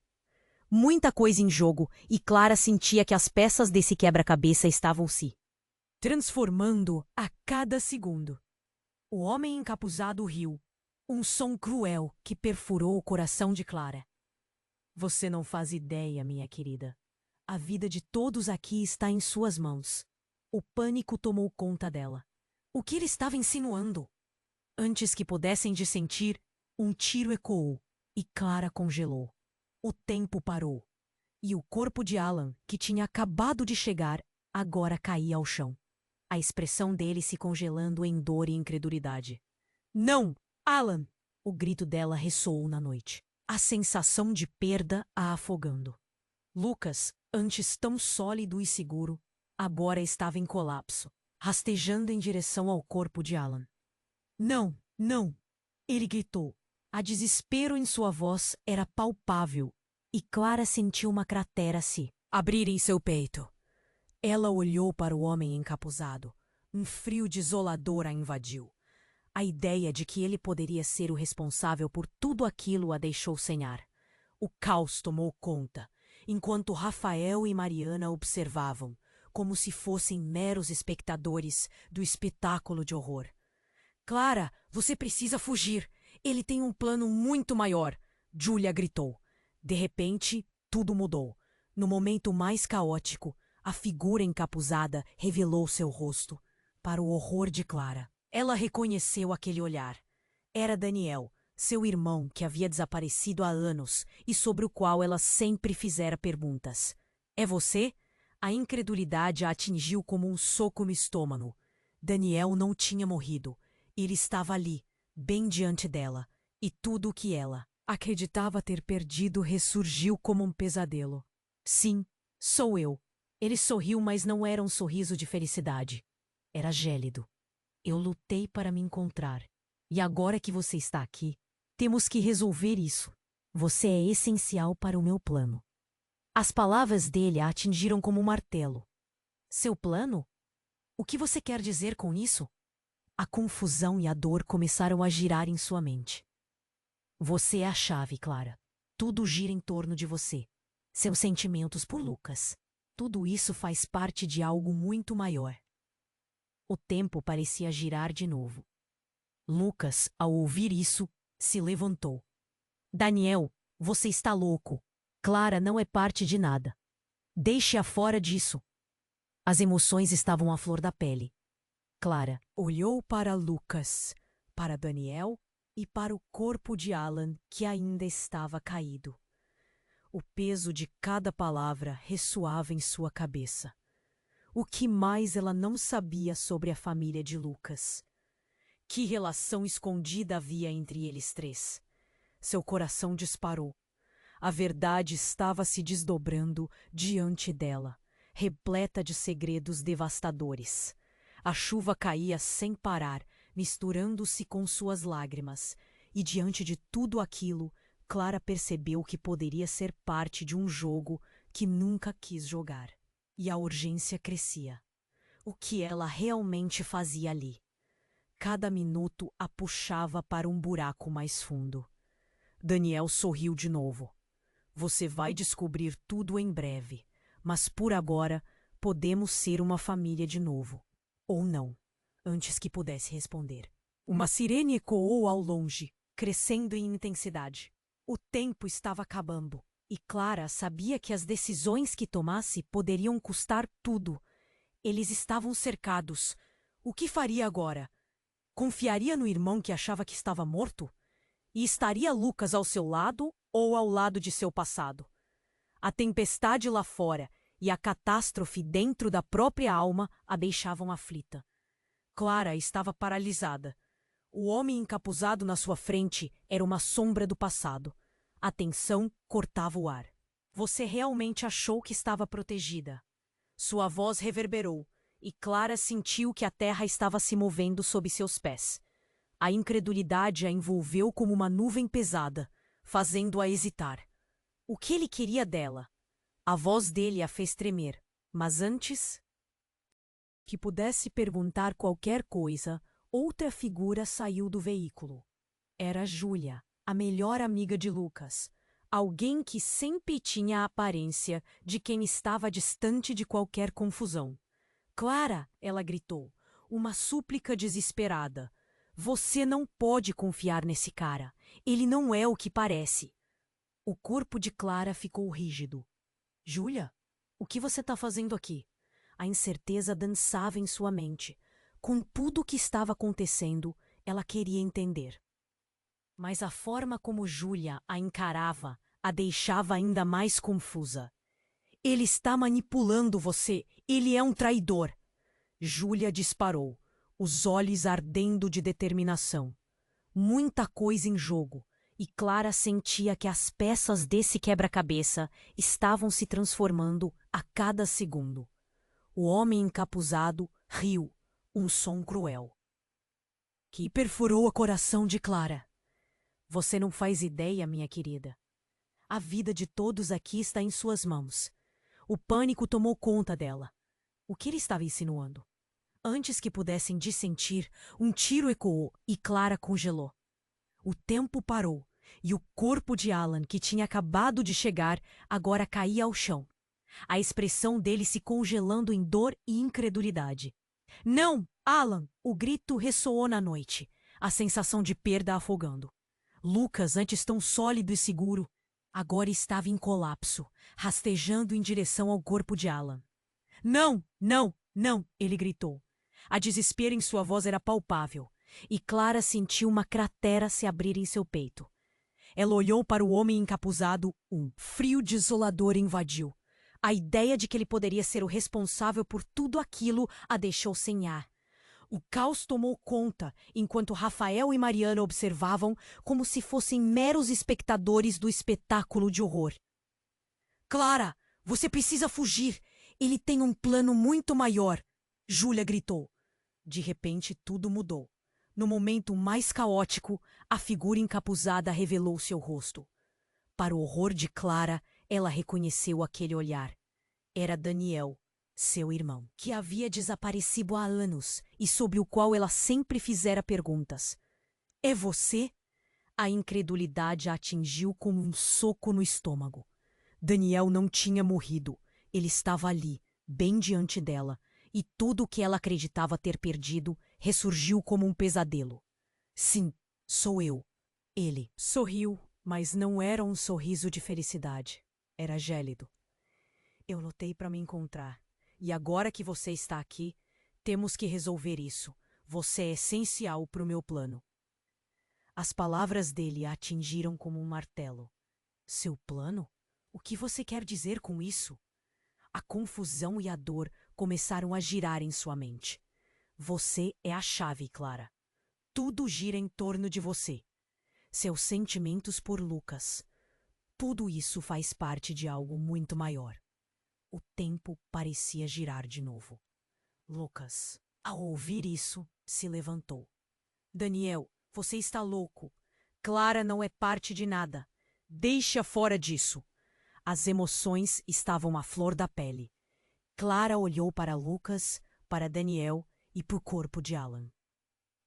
Muita coisa em jogo e Clara sentia que as peças desse quebra-cabeça estavam se transformando a cada segundo. O homem encapuzado riu, um som cruel que perfurou o coração de Clara. Você não faz ideia, minha querida. A vida de todos aqui está em suas mãos. O pânico tomou conta dela. O que ele estava insinuando? Antes que pudessem dissentir, um tiro ecoou e Clara congelou. O tempo parou. E o corpo de Alan, que tinha acabado de chegar, agora caía ao chão. A expressão dele se congelando em dor e incredulidade. Não! Alan! O grito dela ressoou na noite. A sensação de perda a afogando. Lucas, antes tão sólido e seguro, agora estava em colapso, rastejando em direção ao corpo de Alan. Não, não! Ele gritou. A desespero em sua voz era palpável, e Clara sentiu uma cratera se abrir em seu peito. Ela olhou para o homem encapuzado. Um frio desolador a invadiu. A ideia de que ele poderia ser o responsável por tudo aquilo a deixou sem ar. O caos tomou conta, enquanto Rafael e Mariana observavam, como se fossem meros espectadores do espetáculo de horror. Clara, você precisa fugir. Ele tem um plano muito maior, Júlia gritou. De repente, tudo mudou. No momento mais caótico, a figura encapuzada revelou seu rosto. Para o horror de Clara, ela reconheceu aquele olhar. Era Daniel, seu irmão que havia desaparecido há anos e sobre o qual ela sempre fizera perguntas. É você? A incredulidade a atingiu como um soco no estômago. Daniel não tinha morrido. Ele estava ali, bem diante dela, e tudo o que ela acreditava ter perdido ressurgiu como um pesadelo. Sim, sou eu. Ele sorriu, mas não era um sorriso de felicidade. Era gélido. Eu lutei para me encontrar. E agora que você está aqui, temos que resolver isso. Você é essencial para o meu plano. As palavras dele a atingiram como um martelo. Seu plano? O que você quer dizer com isso? A confusão e a dor começaram a girar em sua mente. Você é a chave, Clara. Tudo gira em torno de você. Seus sentimentos por Lucas. Tudo isso faz parte de algo muito maior. O tempo parecia girar de novo. Lucas, ao ouvir isso, se levantou. Daniel, você está louco. Clara não é parte de nada. Deixe-a fora disso. As emoções estavam à flor da pele. Clara olhou para Lucas, para Daniel e para o corpo de Alan, que ainda estava caído. O peso de cada palavra ressoava em sua cabeça. O que mais ela não sabia sobre a família de Lucas? Que relação escondida havia entre eles três? Seu coração disparou. A verdade estava se desdobrando diante dela, repleta de segredos devastadores. A chuva caía sem parar, misturando-se com suas lágrimas, e diante de tudo aquilo, Clara percebeu que poderia ser parte de um jogo que nunca quis jogar. E a urgência crescia. O que ela realmente fazia ali? Cada minuto a puxava para um buraco mais fundo. Daniel sorriu de novo. Você vai descobrir tudo em breve, mas por agora podemos ser uma família de novo. Ou não, antes que pudesse responder. Uma sirene ecoou ao longe, crescendo em intensidade. O tempo estava acabando, e Clara sabia que as decisões que tomasse poderiam custar tudo. Eles estavam cercados. O que faria agora? Confiaria no irmão que achava que estava morto? E estaria Lucas ao seu lado ou ao lado de seu passado? A tempestade lá fora e a catástrofe dentro da própria alma a deixavam aflita. Clara estava paralisada. O homem encapuzado na sua frente era uma sombra do passado. A tensão cortava o ar. Você realmente achou que estava protegida? Sua voz reverberou, e Clara sentiu que a terra estava se movendo sob seus pés. A incredulidade a envolveu como uma nuvem pesada, fazendo-a hesitar. O que ele queria dela? A voz dele a fez tremer, mas antes que pudesse perguntar qualquer coisa, outra figura saiu do veículo. Era Júlia, a melhor amiga de Lucas. Alguém que sempre tinha a aparência de quem estava distante de qualquer confusão. Clara, ela gritou, uma súplica desesperada. Você não pode confiar nesse cara. Ele não é o que parece. O corpo de Clara ficou rígido. Júlia, o que você está fazendo aqui? A incerteza dançava em sua mente. Com tudo o que estava acontecendo, ela queria entender. Mas a forma como Júlia a encarava a deixava ainda mais confusa. Ele está manipulando você. Ele é um traidor. Júlia disparou, os olhos ardendo de determinação. Muita coisa em jogo, e Clara sentia que as peças desse quebra-cabeça estavam se transformando a cada segundo. O homem encapuzado riu, um som cruel, que perfurou o coração de Clara. Você não faz ideia, minha querida. A vida de todos aqui está em suas mãos. O pânico tomou conta dela. O que ele estava insinuando? Antes que pudessem dissentir, um tiro ecoou e Clara congelou. O tempo parou e o corpo de Alan, que tinha acabado de chegar, agora caía ao chão. A expressão dele se congelando em dor e incredulidade. Não, Alan! O grito ressoou na noite, a sensação de perda afogando. Lucas, antes tão sólido e seguro, agora estava em colapso, rastejando em direção ao corpo de Alan. Não, não, não! Ele gritou. A desespero em sua voz era palpável, e Clara sentiu uma cratera se abrir em seu peito. Ela olhou para o homem encapuzado, um frio desolador invadiu. A ideia de que ele poderia ser o responsável por tudo aquilo a deixou sem ar. O caos tomou conta, enquanto Rafael e Mariana observavam como se fossem meros espectadores do espetáculo de horror. Clara, você precisa fugir! Ele tem um plano muito maior! Júlia gritou. De repente, tudo mudou. No momento mais caótico, a figura encapuzada revelou seu rosto. Para o horror de Clara, ela reconheceu aquele olhar. Era Daniel, seu irmão, que havia desaparecido há anos e sobre o qual ela sempre fizera perguntas. É você? A incredulidade a atingiu como um soco no estômago. Daniel não tinha morrido. Ele estava ali, bem diante dela, e tudo o que ela acreditava ter perdido ressurgiu como um pesadelo. Sim, sou eu. Ele sorriu, mas não era um sorriso de felicidade. Era gélido. Eu lutei para me encontrar, e agora que você está aqui, temos que resolver isso. Você é essencial para o meu plano. As palavras dele a atingiram como um martelo. Seu plano? O que você quer dizer com isso? A confusão e a dor começaram a girar em sua mente. Você é a chave, Clara. Tudo gira em torno de você. Seus sentimentos por Lucas. Tudo isso faz parte de algo muito maior. O tempo parecia girar de novo. Lucas, ao ouvir isso, se levantou. Daniel, você está louco. Clara não é parte de nada. Deixa fora disso. As emoções estavam à flor da pele. Clara olhou para Lucas, para Daniel e para o corpo de Alan,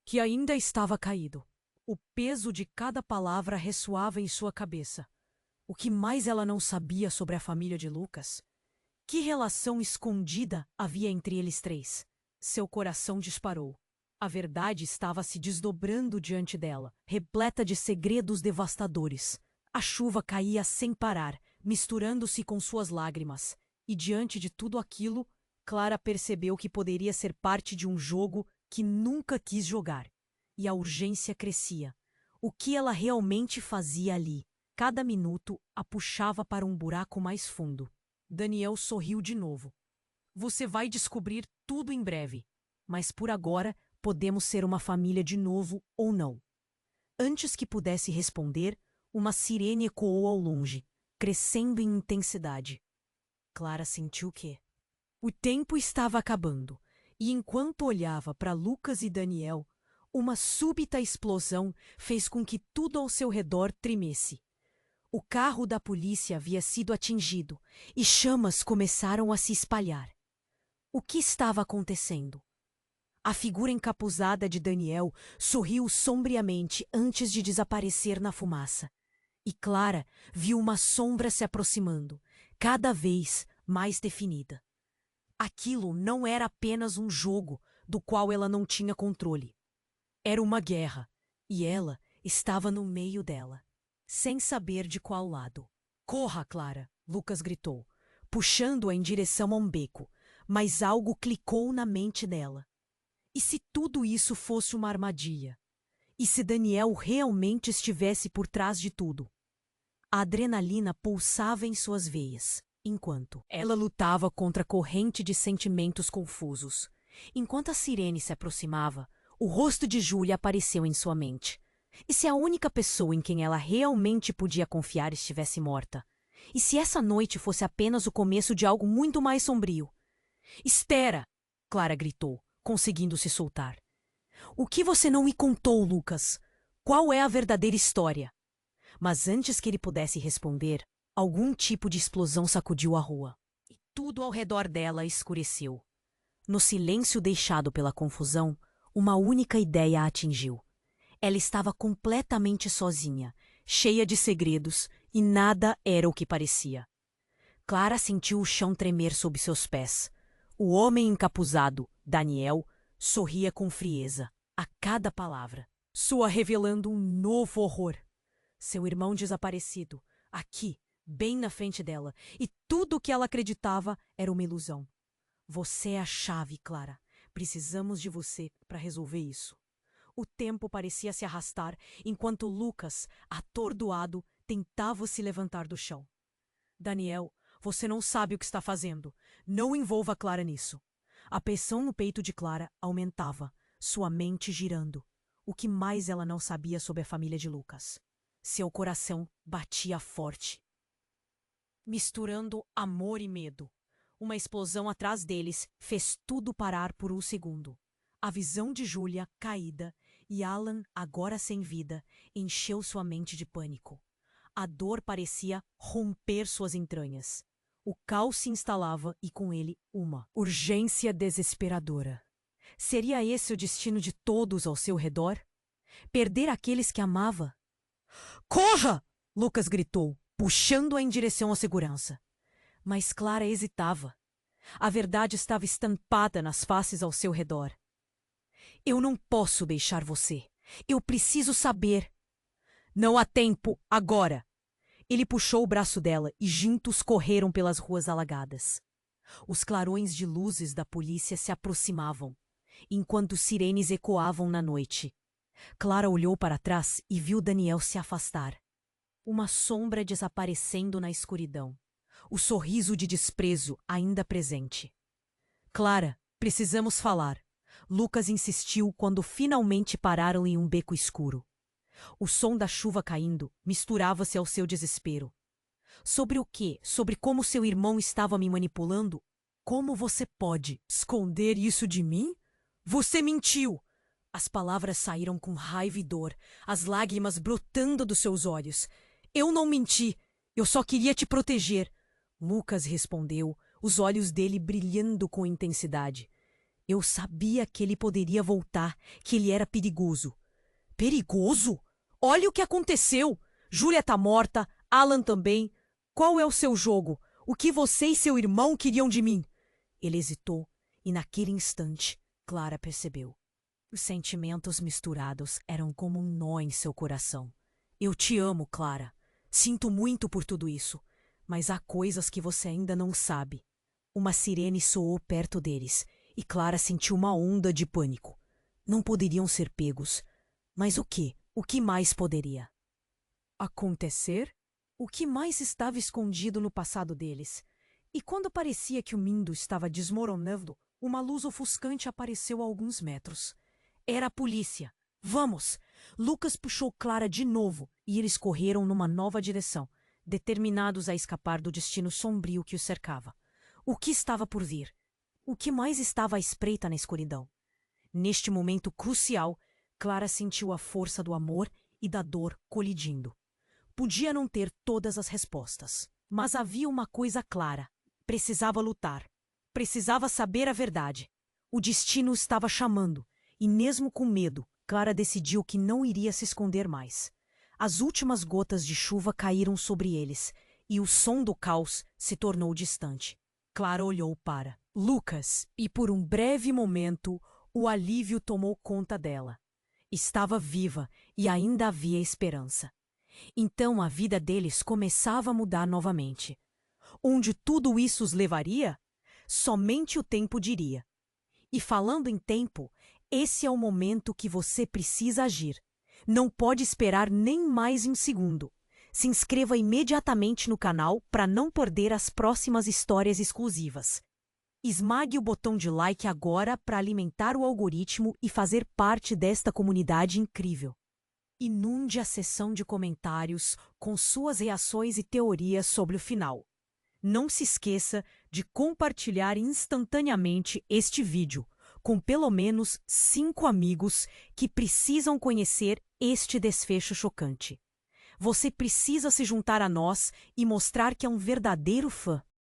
que ainda estava caído. O peso de cada palavra ressoava em sua cabeça. O que mais ela não sabia sobre a família de Lucas? Que relação escondida havia entre eles três? Seu coração disparou. A verdade estava se desdobrando diante dela, repleta de segredos devastadores. A chuva caía sem parar, misturando-se com suas lágrimas, e diante de tudo aquilo, Clara percebeu que poderia ser parte de um jogo que nunca quis jogar. E a urgência crescia. O que ela realmente fazia ali? Cada minuto a puxava para um buraco mais fundo. Daniel sorriu de novo. Você vai descobrir tudo em breve. Mas por agora, podemos ser uma família de novo ou não. Antes que pudesse responder, uma sirene ecoou ao longe, crescendo em intensidade. Clara sentiu que o tempo estava acabando, e enquanto olhava para Lucas e Daniel, uma súbita explosão fez com que tudo ao seu redor tremesse. O carro da polícia havia sido atingido e chamas começaram a se espalhar. O que estava acontecendo? A figura encapuzada de Daniel sorriu sombriamente antes de desaparecer na fumaça. E Clara viu uma sombra se aproximando, cada vez mais definida. Aquilo não era apenas um jogo do qual ela não tinha controle. Era uma guerra, e ela estava no meio dela, sem saber de qual lado. Corra, Clara! Lucas gritou, puxando-a em direção a um beco, mas algo clicou na mente dela. E se tudo isso fosse uma armadilha? E se Daniel realmente estivesse por trás de tudo? A adrenalina pulsava em suas veias, enquanto ela lutava contra a corrente de sentimentos confusos. Enquanto a sirene se aproximava, o rosto de Júlia apareceu em sua mente. E se a única pessoa em quem ela realmente podia confiar estivesse morta? E se essa noite fosse apenas o começo de algo muito mais sombrio? Espera! Clara gritou, conseguindo se soltar. O que você não me contou, Lucas? Qual é a verdadeira história? Mas antes que ele pudesse responder, algum tipo de explosão sacudiu a rua. E tudo ao redor dela escureceu. No silêncio deixado pela confusão, uma única ideia a atingiu. Ela estava completamente sozinha, cheia de segredos, e nada era o que parecia. Clara sentiu o chão tremer sob seus pés. O homem encapuzado, Daniel, sorria com frieza, a cada palavra, sua revelando um novo horror. Seu irmão desaparecido, aqui, bem na frente dela, e tudo o que ela acreditava era uma ilusão. Você é a chave, Clara. Precisamos de você para resolver isso. O tempo parecia se arrastar enquanto Lucas, atordoado, tentava se levantar do chão. Daniel, você não sabe o que está fazendo. Não envolva Clara nisso. A pressão no peito de Clara aumentava, sua mente girando. O que mais ela não sabia sobre a família de Lucas? Seu coração batia forte, misturando amor e medo. Uma explosão atrás deles fez tudo parar por um segundo. A visão de Júlia, caída, e Alan, agora sem vida, encheu sua mente de pânico. A dor parecia romper suas entranhas. O caos se instalava e com ele uma urgência desesperadora. Seria esse o destino de todos ao seu redor? Perder aqueles que amava? Corra! Lucas gritou, puxando-a em direção à segurança. Mas Clara hesitava. A verdade estava estampada nas faces ao seu redor. Eu não posso deixar você. Eu preciso saber. Não há tempo, agora! Ele puxou o braço dela e juntos correram pelas ruas alagadas. Os clarões de luzes da polícia se aproximavam, enquanto sirenes ecoavam na noite. Clara olhou para trás e viu Daniel se afastar. Uma sombra desaparecendo na escuridão. O sorriso de desprezo ainda presente. Clara, precisamos falar. Lucas insistiu quando finalmente pararam em um beco escuro. O som da chuva caindo misturava-se ao seu desespero. Sobre o quê? Sobre como seu irmão estava me manipulando? Como você pode esconder isso de mim? Você mentiu! As palavras saíram com raiva e dor, as lágrimas brotando dos seus olhos. Eu não menti. Eu só queria te proteger. Lucas respondeu, os olhos dele brilhando com intensidade. Eu sabia que ele poderia voltar, que ele era perigoso. Perigoso? Olha o que aconteceu! Júlia tá morta, Alan também. Qual é o seu jogo? O que você e seu irmão queriam de mim? Ele hesitou, e naquele instante, Clara percebeu. Os sentimentos misturados eram como um nó em seu coração. Eu te amo, Clara. Sinto muito por tudo isso, mas há coisas que você ainda não sabe. Uma sirene soou perto deles, e Clara sentiu uma onda de pânico. Não poderiam ser pegos. Mas o quê? O que mais poderia acontecer? O que mais estava escondido no passado deles? E quando parecia que o mundo estava desmoronando, uma luz ofuscante apareceu a alguns metros. Era a polícia. Vamos! Lucas puxou Clara de novo e eles correram numa nova direção, determinados a escapar do destino sombrio que os cercava. O que estava por vir? O que mais estava à espreita na escuridão? Neste momento crucial, Clara sentiu a força do amor e da dor colidindo. Podia não ter todas as respostas, mas havia uma coisa clara. Precisava lutar. Precisava saber a verdade. O destino estava chamando, e mesmo com medo, Clara decidiu que não iria se esconder mais. As últimas gotas de chuva caíram sobre eles, e o som do caos se tornou distante. Clara olhou para Lucas, e por um breve momento, o alívio tomou conta dela. Estava viva e ainda havia esperança. Então a vida deles começava a mudar novamente. Onde tudo isso os levaria? Somente o tempo diria. E falando em tempo, esse é o momento que você precisa agir. Não pode esperar nem mais um segundo. Se inscreva imediatamente no canal para não perder as próximas histórias exclusivas. Esmague o botão de like agora para alimentar o algoritmo e fazer parte desta comunidade incrível. Inunde a seção de comentários com suas reações e teorias sobre o final. Não se esqueça de compartilhar instantaneamente este vídeo com pelo menos 5 amigos que precisam conhecer este desfecho chocante. Você precisa se juntar a nós e mostrar que é um verdadeiro fã.